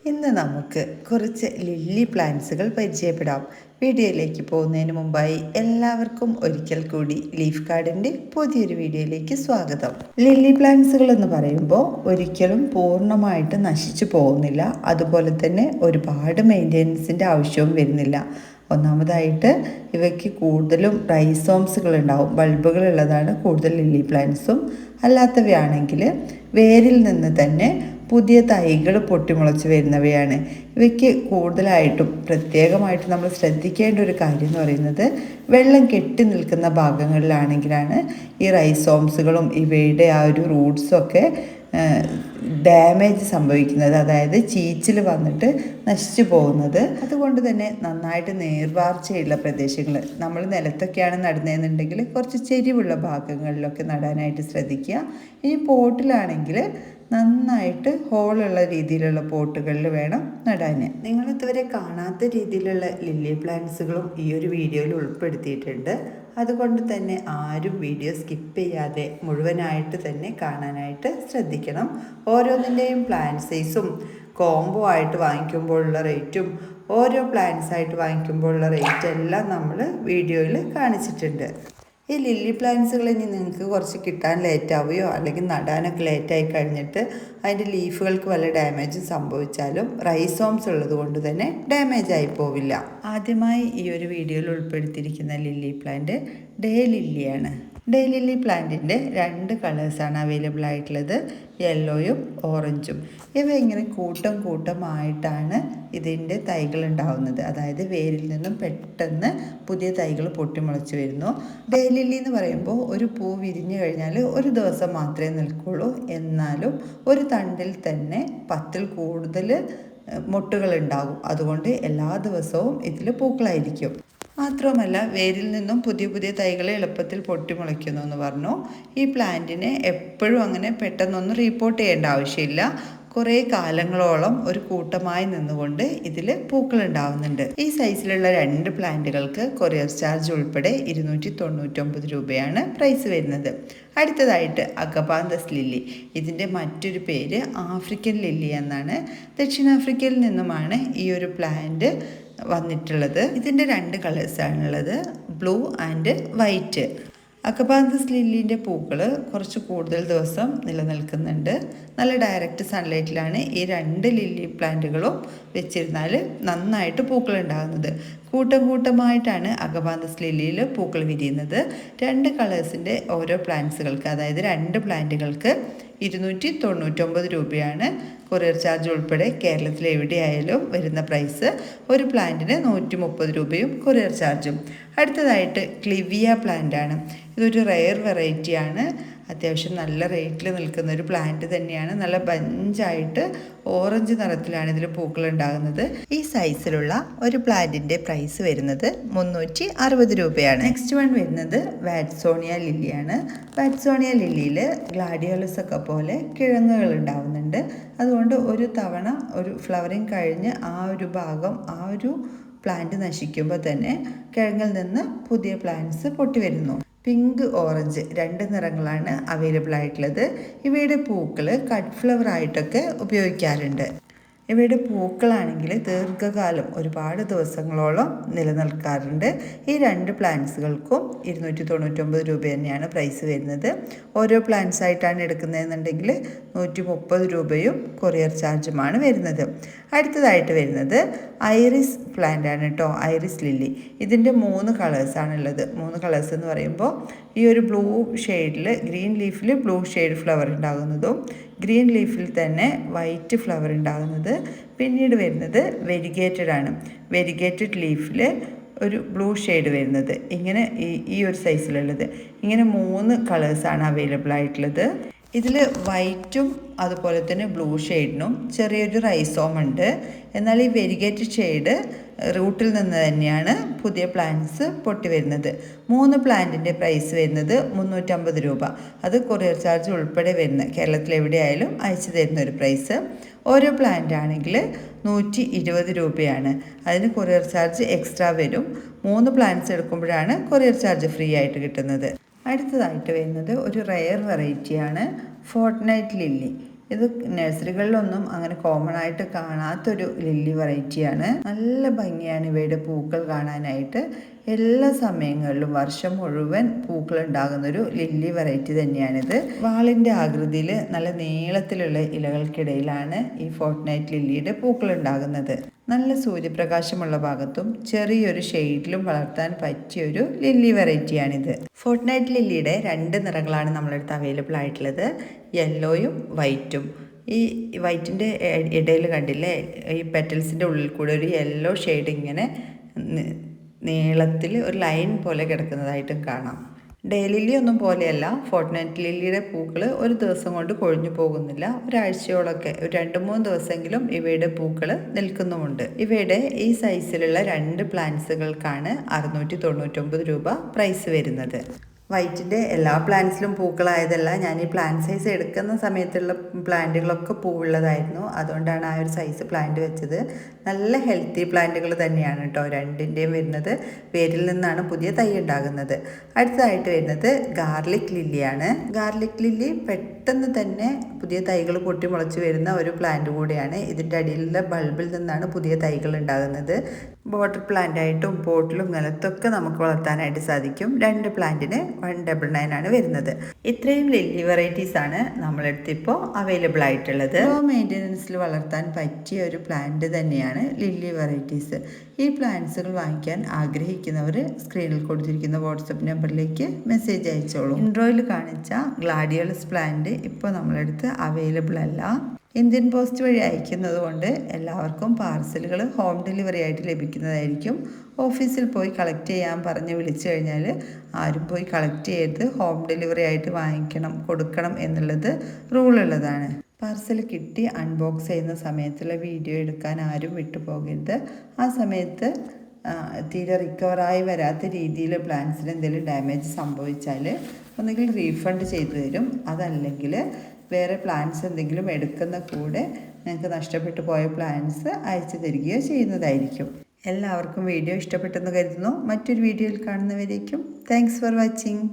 ഇന്ന് നമുക്ക് കുറച്ച് ലില്ലി പ്ലാന്റ്സുകൾ പരിചയപ്പെടാം. വീഡിയോയിലേക്ക് പോകുന്നതിന് മുമ്പായി എല്ലാവർക്കും ഒരിക്കൽ കൂടി ലീഫ് ഗാർഡൻ്റെ പുതിയൊരു വീഡിയോയിലേക്ക് സ്വാഗതം. ലില്ലി പ്ലാന്റ്സുകൾ എന്ന് പറയുമ്പോൾ ഒരിക്കലും പൂർണ്ണമായിട്ട് നശിച്ചു പോകുന്നില്ല. അതുപോലെ തന്നെ ഒരുപാട് മെയിൻ്റെനൻസിൻ്റെ ആവശ്യവും വരുന്നില്ല. ഒന്നാമതായിട്ട് ഇവയ്ക്ക് കൂടുതലും റൈസോംസുകൾ ഉണ്ടാവും. ബൾബുകളുള്ളതാണ് കൂടുതൽ ലില്ലി പ്ലാന്റ്സും. അല്ലാത്തവയാണെങ്കിൽ വേരിൽ നിന്ന് തന്നെ പുതിയ തൈകൾ പൊട്ടിമുളച്ച് വരുന്നവയാണ്. ഇവയ്ക്ക് കൂടുതലായിട്ടും പ്രത്യേകമായിട്ട് നമ്മൾ ശ്രദ്ധിക്കേണ്ട ഒരു കാര്യം എന്ന് പറയുന്നത് വെള്ളം കെട്ടി നിൽക്കുന്ന ഭാഗങ്ങളിലാണെങ്കിലാണ് ഈ റൈസോംസുകളും ഇവയുടെ ആ ഒരു റൂട്ട്സൊക്കെ ഡാമേജ് സംഭവിക്കുന്നത്, അതായത് ചീച്ചിൽ വന്നിട്ട് നശിച്ചു പോകുന്നത്. അതുകൊണ്ട് തന്നെ നന്നായിട്ട് നേർവാർച്ചയുള്ള പ്രദേശങ്ങൾ, നമ്മൾ നിലത്തൊക്കെയാണ് നടുന്നതെന്നുണ്ടെങ്കിൽ കുറച്ച് ചെരിവുള്ള ഭാഗങ്ങളിലൊക്കെ നടാനായിട്ട് ശ്രദ്ധിക്കുക. ഇനി പോട്ടിലാണെങ്കിൽ നന്നായിട്ട് ഹോളുള്ള രീതിയിലുള്ള പോട്ടുകളിൽ വേണം നടാൻ. നിങ്ങളിതുവരെ കാണാത്ത രീതിയിലുള്ള ലില്ലി പ്ലാന്റ്സുകളും ഈ ഒരു വീഡിയോയിൽ ഉൾപ്പെടുത്തിയിട്ടുണ്ട്. അതുകൊണ്ട് തന്നെ ആരും വീഡിയോ സ്കിപ്പ് ചെയ്യാതെ മുഴുവനായിട്ട് തന്നെ കാണാനായിട്ട് ശ്രദ്ധിക്കണം. ഓരോന്നിൻ്റെയും പ്ലാന്റ് സൈസും കോംബോ ആയിട്ട് വാങ്ങിക്കുമ്പോഴുള്ള റേറ്റും ഓരോ പ്ലാന്റ്സ് ആയിട്ട് വാങ്ങിക്കുമ്പോഴുള്ള റേറ്റ് എല്ലാം നമ്മൾ വീഡിയോയിൽ കാണിച്ചിട്ടുണ്ട്. ഈ ലില്ലി പ്ലാന്റ്സുകൾ ഇനി നിങ്ങൾക്ക് കുറച്ച് കിട്ടാൻ ലേറ്റ് ആവുകയോ അല്ലെങ്കിൽ നടാനൊക്കെ ലേറ്റായി കഴിഞ്ഞിട്ട് അതിൻ്റെ ലീഫുകൾക്ക് വല്ല ഡാമേജും സംഭവിച്ചാലും റൈസോംസ് ഉള്ളത് കൊണ്ട് തന്നെ ഡാമേജ് ആയി പോവില്ല. ആദ്യമായി ഈ ഒരു വീഡിയോയിൽ ഉൾപ്പെടുത്തിയിരിക്കുന്ന ലില്ലി പ്ലാന്റ് ഡേ ലില്ലിയാണ്. ഡേ ലില്ലി പ്ലാന്റിൻ്റെ 2 കളേഴ്സാണ് അവൈലബിൾ ആയിട്ടുള്ളത്, യെല്ലോയും ഓറഞ്ചും. ഇവ ഇങ്ങനെ കൂട്ടമായിട്ടാണ് ഇതിൻ്റെ തൈകൾ ഉണ്ടാവുന്നത്. അതായത് വേരിൽ നിന്നും പെട്ടെന്ന് പുതിയ തൈകൾ പൊട്ടിമുളച്ച് വരുന്നു. ഡേ ലില്ലി എന്ന് പറയുമ്പോൾ ഒരു പൂ വിരിഞ്ഞു കഴിഞ്ഞാൽ ഒരു ദിവസം മാത്രമേ നിൽക്കുള്ളൂ. എന്നാലും ഒരു തണ്ടിൽ തന്നെ 10ൽ കൂടുതൽ മൊട്ടുകൾ ഉണ്ടാകും. അതുകൊണ്ട് എല്ലാ ദിവസവും ഇതിൽ പൂക്കളായിരിക്കും. മാത്രമല്ല വേരിൽ നിന്നും പുതിയ തൈകൾ എളുപ്പത്തിൽ പൊട്ടിമുളയ്ക്കുന്നു എന്ന് പറഞ്ഞു. ഈ പ്ലാന്റിനെ എപ്പോഴും അങ്ങനെ പെട്ടെന്നൊന്നും റിപ്പോർട്ട് ചെയ്യേണ്ട ആവശ്യമില്ല. കുറേ കാലങ്ങളോളം ഒരു കൂട്ടമായി നിന്നുകൊണ്ട് ഇതിൽ പൂക്കൾ ഉണ്ടാവുന്നുണ്ട്. ഈ സൈസിലുള്ള 2 പ്ലാന്റുകൾക്ക് കൊറിയർ ചാർജ് ഉൾപ്പെടെ 299 രൂപയാണ് പ്രൈസ് വരുന്നത്. അടുത്തതായിട്ട് അഗപാന്തസ് ലില്ലി. ഇതിൻ്റെ മറ്റൊരു പേര് ആഫ്രിക്കൻ ലില്ലി എന്നാണ്. ദക്ഷിണാഫ്രിക്കയിൽ നിന്നുമാണ് ഈ ഒരു പ്ലാന്റ് വന്നിട്ടുള്ളത്. ഇതിൻ്റെ 2 കളേഴ്സാണുള്ളത്, ബ്ലൂ ആൻഡ് വൈറ്റ്. അഗപാന്തസ് ലില്ലിൻ്റെ പൂക്കൾ കുറച്ച് കൂടുതൽ ദിവസം നിലനിൽക്കുന്നുണ്ട്. നല്ല ഡയറക്റ്റ് സൺലൈറ്റിലാണ് ഈ 2 ലില്ലി പ്ലാന്റുകളും വെച്ചിരുന്നാൽ നന്നായിട്ട് പൂക്കൾ ഉണ്ടാകുന്നത്. കൂട്ടമായിട്ടാണ് അഗപാന്തസ് ലില്ലിയിൽ പൂക്കൾ വിരിയുന്നത്. 2 കളേഴ്സിൻ്റെ ഓരോ പ്ലാന്റ്സുകൾക്ക്, അതായത് 2 പ്ലാന്റുകൾക്ക് 299 രൂപയാണ് കൊറിയർ ചാർജ് ഉൾപ്പെടെ കേരളത്തിൽ എവിടെയായാലും വരുന്ന പ്രൈസ്. ഒരു പ്ലാന്റിന് 130 രൂപയും കൊറിയർ ചാർജും. അടുത്തതായിട്ട് ക്ലിവിയ പ്ലാന്റാണ്. ഇതൊരു റെയർ വെറൈറ്റിയാണ്. അത്യാവശ്യം നല്ല റേറ്റിൽ നിൽക്കുന്ന ഒരു പ്ലാന്റ് തന്നെയാണ്. നല്ല ബഞ്ചായിട്ട് ഓറഞ്ച് നിറത്തിലാണ് ഇതിൽ പൂക്കൾ ഉണ്ടാകുന്നത്. ഈ സൈസിലുള്ള ഒരു പ്ലാന്റിൻ്റെ പ്രൈസ് വരുന്നത് 360 രൂപയാണ്. നെക്സ്റ്റ് വൺ വരുന്നത് വാറ്റ്സോണിയ ലില്ലിയാണ്. വാറ്റ്സോണിയ ലില്ലിയിൽ ഗ്ലാഡിയോലസ് ഒക്കെ പോലെ കിഴങ്ങുകൾ ഉണ്ടാവുന്നുണ്ട്. അതുകൊണ്ട് ഒരു തവണ ഒരു ഫ്ലവറിങ് കഴിഞ്ഞ് ആ ഒരു ഭാഗം, ആ ഒരു പ്ലാന്റ് നശിക്കുമ്പോൾ തന്നെ കിഴങ്ങിൽ നിന്ന് പുതിയ പ്ലാന്റ്സ് പൊട്ടി വരുന്നു. പിങ്ക്, ഓറഞ്ച് 2 നിറങ്ങളാണ് അവൈലബിൾ ആയിട്ടുള്ളത്. ഇവയുടെ പൂക്കൾ കട്ട് ഫ്ലവർ ആയിട്ടൊക്കെ ഉപയോഗിക്കാറുണ്ട്. ഇവയുടെ പൂക്കളാണെങ്കിൽ ദീർഘകാലം ഒരുപാട് ദിവസങ്ങളോളം നിലനിൽക്കാറുണ്ട്. ഈ 2 പ്ലാന്റ്സുകൾക്കും 299 രൂപ തന്നെയാണ് പ്രൈസ് വരുന്നത്. ഓരോ പ്ലാന്റ്സ് ആയിട്ടാണ് എടുക്കുന്നതെന്നുണ്ടെങ്കിൽ 130 രൂപയും കൊറിയർ ചാർജുമാണ് വരുന്നത്. അടുത്തതായിട്ട് വരുന്നത് ഐറിസ് പ്ലാന്റ് ആണ് കേട്ടോ, ഐറിസ് ലില്ലി. ഇതിൻ്റെ 3 കളേഴ്സാണുള്ളത്. 3 കളേഴ്സ് എന്ന് പറയുമ്പോൾ ഈ ഒരു ബ്ലൂ ഷെയ്ഡിൽ, ഗ്രീൻ ലീഫിൽ ബ്ലൂ ഷെയ്ഡ് ഫ്ലവർ ഉണ്ടാകുന്നതും ഗ്രീൻ ലീഫിൽ തന്നെ വൈറ്റ് ഫ്ലവർ ഉണ്ടാകുന്നത്. പിന്നീട് വരുന്നത് വെരിഗേറ്റഡ് ആണ്. വെരിഗേറ്റഡ് ലീഫിൽ ഒരു ബ്ലൂ ഷെയ്ഡ് വരുന്നത്. ഇങ്ങനെ ഈ ഒരു സൈസിലുള്ളത്. ഇങ്ങനെ 3 കളേഴ്സാണ് അവൈലബിൾ ആയിട്ടുള്ളത്. ഇതിൽ വൈറ്റും അതുപോലെ തന്നെ ബ്ലൂ ഷെയ്ഡിനും ചെറിയൊരു റൈസോം ഉണ്ട്. എന്നാൽ ഈ വെരിഗേറ്റഡ് ഷെയ്ഡ് റൂട്ടിൽ നിന്ന് തന്നെയാണ് പുതിയ പ്ലാന്റ്സ് പൊട്ടി വരുന്നത്. 3 പ്ലാന്റിൻ്റെ പ്രൈസ് വരുന്നത് 350 രൂപ. അത് കൊറിയർ ചാർജ് ഉൾപ്പെടെ വരുന്ന, കേരളത്തിൽ എവിടെയായാലും അയച്ചു തരുന്ന ഒരു പ്രൈസ്. ഓരോ പ്ലാന്റ് ആണെങ്കിൽ 120 രൂപയാണ്. അതിന് കൊറിയർ ചാർജ് എക്സ്ട്രാ വരും. 3 പ്ലാന്റ്സ് എടുക്കുമ്പോഴാണ് കൊറിയർ ചാർജ് ഫ്രീ ആയിട്ട് കിട്ടുന്നത്. അടുത്തതായിട്ട് വരുന്നത് ഒരു റെയർ വെറൈറ്റിയാണ് ഫോർട്ട്നൈറ്റ് ലില്ലി. ഇത് നഴ്സറികളിലൊന്നും അങ്ങനെ കോമൺ ആയിട്ട് കാണാത്തൊരു ലില്ലി വെറൈറ്റിയാണ്. നല്ല ഭംഗിയാണ് ഇവയുടെ പൂക്കൾ കാണാനായിട്ട്. എല്ലാ സമയങ്ങളിലും വർഷം മുഴുവൻ പൂക്കൾ ഉണ്ടാകുന്നൊരു ലില്ലി വെറൈറ്റി തന്നെയാണിത്. വാളിൻ്റെ ആകൃതിയിൽ നല്ല നീളത്തിലുള്ള ഇലകൾക്കിടയിലാണ് ഈ ഫോർട്ട്നൈറ്റ് ലില്ലിയുടെ പൂക്കൾ ഉണ്ടാകുന്നത്. നല്ല സൂര്യപ്രകാശമുള്ള ഭാഗത്തും ചെറിയൊരു ഷെയ്ഡിലും വളർത്താൻ പറ്റിയൊരു ലില്ലി വെറൈറ്റിയാണിത്. ഫോർട്ട്നൈറ്റ് ലില്ലിയുടെ 2 നിറങ്ങളാണ് നമ്മളടുത്ത് അവൈലബിൾ ആയിട്ടുള്ളത്, യെല്ലോയും വൈറ്റും. ഈ വൈറ്റിൻ്റെ ഇടയിൽ കണ്ടില്ലേ, ഈ പെറ്റൽസിൻ്റെ ഉള്ളിൽ കൂടെ ഒരു യെല്ലോ ഷെയ്ഡ് ഇങ്ങനെ നീളത്തിൽ ഒരു ലൈൻ പോലെ കിടക്കുന്നതായിട്ടും കാണാം. ഡെയിലി ഒന്നും പോലെയല്ല, ഫോർട്ട്നൈറ്റ് ലില്ലിയുടെ പൂക്കൾ ഒരു ദിവസം കൊണ്ട് കൊഴിഞ്ഞു പോകുന്നില്ല. ഒരാഴ്ചയോളൊക്കെ, ഒരു 2-3 ദിവസമെങ്കിലും ഇവയുടെ പൂക്കൾ നിൽക്കുന്നുമുണ്ട്. ഇവയുടെ ഈ സൈസിലുള്ള 2 പ്ലാന്റ്സുകൾക്കാണ് 699 രൂപ പ്രൈസ് വരുന്നത്. വൈറ്റിൻ്റെ എല്ലാ പ്ലാന്റ്സിലും പൂക്കളായതല്ല, ഞാൻ ഈ പ്ലാന്റ് സൈസ് എടുക്കുന്ന സമയത്തുള്ള പ്ലാന്റുകളൊക്കെ പൂവുള്ളതായിരുന്നു. അതുകൊണ്ടാണ് ആ ഒരു സൈസ് പ്ലാന്റ് വെച്ചത്. നല്ല ഹെൽത്തി പ്ലാന്റുകൾ തന്നെയാണ് കേട്ടോ 2ൻ്റെയും വരുന്നത്. വേരിൽ നിന്നാണ് പുതിയ തൈ ഉണ്ടാകുന്നത്. അടുത്തതായിട്ട് വരുന്നത് ഗാർലിക് ലില്ലിയാണ്. ഗാർലിക് ലില്ലി പെട്ടെന്ന് തന്നെ പുതിയ തൈകൾ പൊട്ടി മുളച്ച് വരുന്ന ഒരു പ്ലാന്റ് കൂടിയാണ്. ഇതിൻ്റെ അടിയിലുള്ള ബൾബിൽ നിന്നാണ് പുതിയ തൈകൾ ഉണ്ടാകുന്നത്. ബോട്ടർ പ്ലാന്റായിട്ടും പോട്ടിലും നിലത്തൊക്കെ നമുക്ക് വളർത്താനായിട്ട് സാധിക്കും. 2 പ്ലാന്റിന് 199 ആണ് വരുന്നത്. ഇത്രയും ലില്ലി വെറൈറ്റീസ് ആണ് നമ്മളടുത്ത് ഇപ്പോൾ അവൈലബിൾ ആയിട്ടുള്ളത്. ലോ മെയിൻ്റനൻസിൽ വളർത്താൻ പറ്റിയ ഒരു പ്ലാന്റ് തന്നെയാണ് ലില്ലി വെറൈറ്റീസ്. ഈ പ്ലാന്റ്സുകൾ വാങ്ങിക്കാൻ ആഗ്രഹിക്കുന്നവർ സ്ക്രീനിൽ കൊടുത്തിരിക്കുന്ന വാട്സപ്പ് നമ്പറിലേക്ക് മെസ്സേജ് അയച്ചോളൂ. ഇൻട്രോയിൽ കാണിച്ച ഗ്ലാഡിയോളസ് പ്ലാന്റ് ഇപ്പോൾ നമ്മളടുത്ത് അവൈലബിൾ അല്ല. ഇന്ത്യൻ പോസ്റ്റ് വഴി അയക്കുന്നത് കൊണ്ട് എല്ലാവർക്കും പാർസലുകൾ ഹോം ഡെലിവറി ആയിട്ട് ലഭിക്കുന്നതായിരിക്കും. ഓഫീസിൽ പോയി കളക്ട് ചെയ്യാൻ പറഞ്ഞ് വിളിച്ചു കഴിഞ്ഞാൽ ആരും പോയി കളക്ട് ചെയ്ത് ഹോം ഡെലിവറി ആയിട്ട് കൊടുക്കണം എന്നുള്ളത് റൂളുള്ളതാണ്. പാർസൽ കിട്ടി അൺബോക്സ് ചെയ്യുന്ന സമയത്തുള്ള വീഡിയോ എടുക്കാൻ ആരും വിട്ടുപോകരുത്. ആ സമയത്ത് തീരെ റിക്കവറായി വരാത്ത രീതിയിൽ പ്ലാന്റ്സിന് എന്തെങ്കിലും ഡാമേജ് സംഭവിച്ചാൽ ഒന്നുകിൽ റീഫണ്ട് ചെയ്തു തരും, അതല്ലെങ്കിൽ വേറെ പ്ലാന്റ്സ് എന്തെങ്കിലും എടുക്കുന്ന കൂടെ നിങ്ങൾക്ക് നഷ്ടപ്പെട്ടു പോയ പ്ലാന്റ്സ് അയച്ചു തരികയോ ചെയ്യുന്നതായിരിക്കും. എല്ലാവർക്കും വീഡിയോ ഇഷ്ടപ്പെട്ടെന്ന് കരുതുന്നു. മറ്റൊരു വീഡിയോയിൽ കാണുന്നവരേക്കും താങ്ക്സ് ഫോർ വാച്ചിങ്.